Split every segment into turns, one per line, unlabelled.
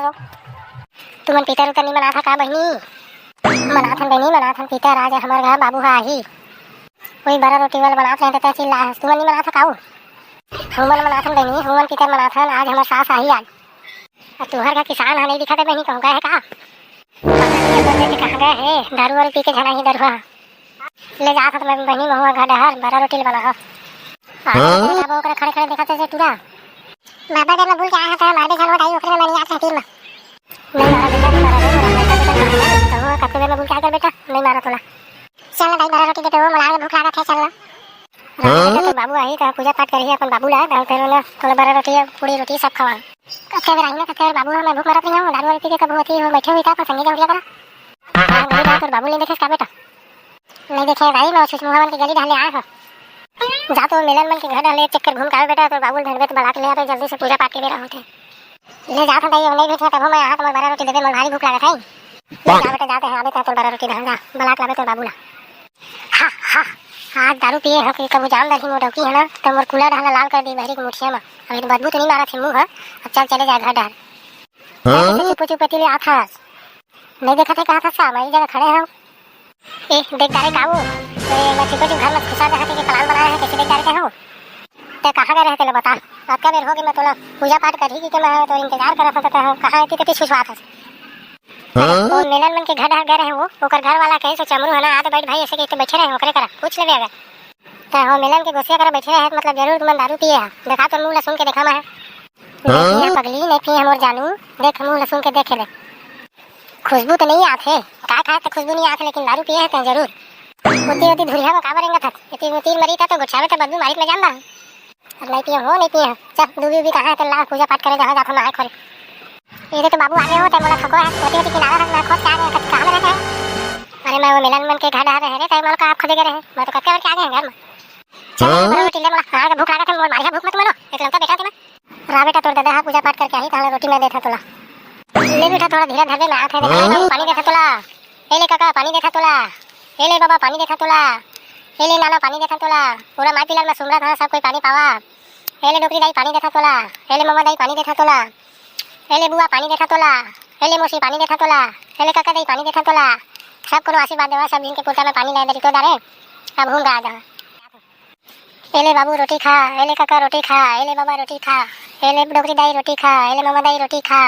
हो तुमन पितर उतर नहीं मना था का बहनी मनाथन बहनी मनाथन पितर आज हमारे घर बाबू हा आही कोई बड़ा रोटी वाला बनात रहे तो चिल्ला तुमन नहीं मना था काऊ हुमन मनाथन बहनी हुमन पितर मनाथन आज हमारे सास आई आज और तुहर का किसान है नहीं दिखा बहनी कहूँ गए है का कहाँ गए है दारू वारू पी के झना ही दरुआ ले जा था मैं बहनी महुआ घर डहर बड़ा रोटी बना हो खड़े खड़े देखा थे टूरा बाबा जब मैं भूल के आया था मारे घर में ओकरे में नहीं आता तीर में नहीं मारा बेटा कत्ते में भूल के आ बेटा नहीं मारा तोला चल भाई बड़ा रोटी देते हो मला भूख लगा थे चल तो बाबू आई तो पूजा पाठ करी अपन बाबू ला दाल तेल ना तोला बड़ा रोटी पूरी रोटी सब खवा कत्ते में रही ना कत्ते बाबू मैं भूख मरत नहीं हूं दारू रोटी के कब होती हो बैठे हुई था पर संगे उठिया करा नहीं जा तो बाबू ले देखे का बेटा नहीं देखे भाई मैं उस मुहावन की गली ढाले आया था जा तो मिलन मन के घर डाले चक्कर घूम के बेटा तो बाबू ढंडवे तो बला के ले आते जल्दी से पूजा पाठ के बेरा होते ले जा था भाई नहीं बैठा तब मैं हाथ में बड़ा रोटी देते मन भारी भूख लगा था ले जा बेटा जाते हैं आवे तो बड़ा रोटी ढंगा बला के लावे तो बाबू ला हा हा आज दारू पिए हो कि कबू जान दही मोटकी है ना तो मोर कूलर ढाला लाल कर दी बहरी के मुठिया में अभी तो बदबू तो नहीं मारा थे मुंह अब चल चले जाए घर डाल चुप चुप पति ले आता नहीं देखा थे कहा था सा मैं जगह खड़े हैं ए देख डाले काबू मैं चुप चुप घर में घुसा रहा था कि प्लान बनाया है कैसे देख डालते हो तो कहाँ गए रहते बता रात का बेर हो कि मैं तोला पूजा पाठ कर ही कि मैं तो इंतजार कर रहा था कहाँ थी तो छुछवा था वो मिलन मन के घर गए रहे वो ओकर घर वाला कहे सो चमरू है ना आ तो बैठ भाई ऐसे के बैठे रहे ओकरे करा पूछ लेबे अगर तो हो मिलन के गोसिया करा बैठे रहे मतलब जरूर तुम दारू पिए है देखा तो मुंह लसुन के देखा मैं नहीं पगली नहीं पिए हम और जानू देख मुंह लसुन के देखे ले खुशबू तो नहीं आते का खाए तो खुशबू नहीं आते लेकिन दारू पिए है तो जरूर उती उती धुरिया में काबर रेंगा था इतनी उती मरी था तो गुच्छावे तो बदबू मारित में जान रहा अब नहीं पिए हो नहीं पिए चल दूबी भी कहाँ है तो ला पूजा पाठ करे जहाँ जाता नहाए खोल ये तो बाबू आगे हो तो मोला थको है होती होती किनारा रख मैं खोद के आ गए कहाँ में रहते हैं अरे मैं वो मिलन मन के घर रह रहे थे मोला आप खोदे गए रहे मैं तो कत्ते बार के आ गए घर में चल रोटी ले मोला आगे भूख लगा था मोर मारिया भूख मत मरो एक लंका बेटा थे मैं रा बेटा तोड़ दादा पूजा पाठ करके आई ताले रोटी मैं देता तोला ले बेटा थोड़ा धीरे धर दे मैं आथे देखा पानी देता तोला ए ले काका पानी देता तोला ए ले बाबा पानी देता तोला ए ले नाना पानी देता तोला पूरा माई पिलर में सुमरा था सब कोई पानी पावा ए ले डोकरी दाई पानी देता तोला ए ले मम्मा दाई पानी देता तोला हेले बुआ पानी देखा तोला हेले मोसी पानी देखा तोला हेले काका दई पानी देखा तोला सब को आशीर्वाद देवा सब इनके पोता में पानी ले दे तो डारे अब हूं गा जा हेले बाबू रोटी खा हेले काका रोटी खा हेले बाबा रोटी खा हेले डोकरी दाई रोटी खा हेले मम्मा दाई रोटी खा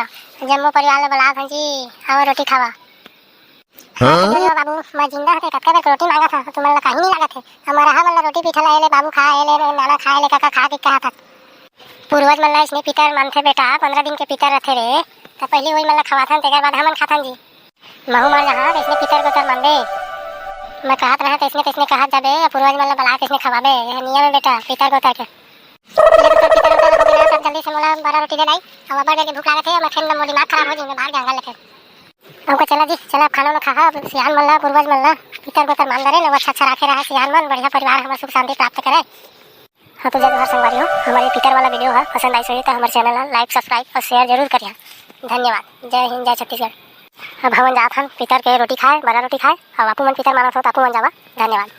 जम्मो परिवार में बला भंजी आओ रोटी खावा बाबू मैं जिंदा थे कत्ते में रोटी मांगा था तुम मला कहीं नहीं लगा थे हमारा हा मला रोटी पीछा हेले बाबू खा हेले नाना खा हेले काका खा के कहा था पूर्वज मल्ला इसने पितर मानथे बेटा 15 दिन के पितर रथे रे तो पहले वही मल्ला खवाथन तेकर बाद हमन खाथन जी महू मर जहाँ इसने पितर को तर मान दे मैं कहत रहा इसने कहा जाबे पूर्वज मल्ला बला इसने खवाबे यह नियम है बेटा पितर को तर के ले तो पितर उतर हो गया सब जल्दी से मोला बड़ा रोटी दे लाई अब बड़ा के भूख लगा थे मैं खेल मोड़ी दिमाग खराब हो जी मैं बाहर गंगा लेके हमको चला जी चला खाना ना खा सियान मल्ला पूर्वज मल्ला पितर को तर मान दे लो अच्छा रखे रहा सियान मन बढ़िया परिवार हमारा सुख शांति प्राप्त करे हाँ तो जय जोहार संगवारी हो हमारे पितर वाला वीडियो है पसंद आई सही तो हमारे चैनल लाइक सब्सक्राइब और शेयर जरूर करिए धन्यवाद जय हिंद जय छत्तीसगढ़ अब हम जात हम पितर के रोटी खाए बड़ा रोटी खाए और आपू मन पितर मानस हो तो आपू मन जावा धन्यवाद।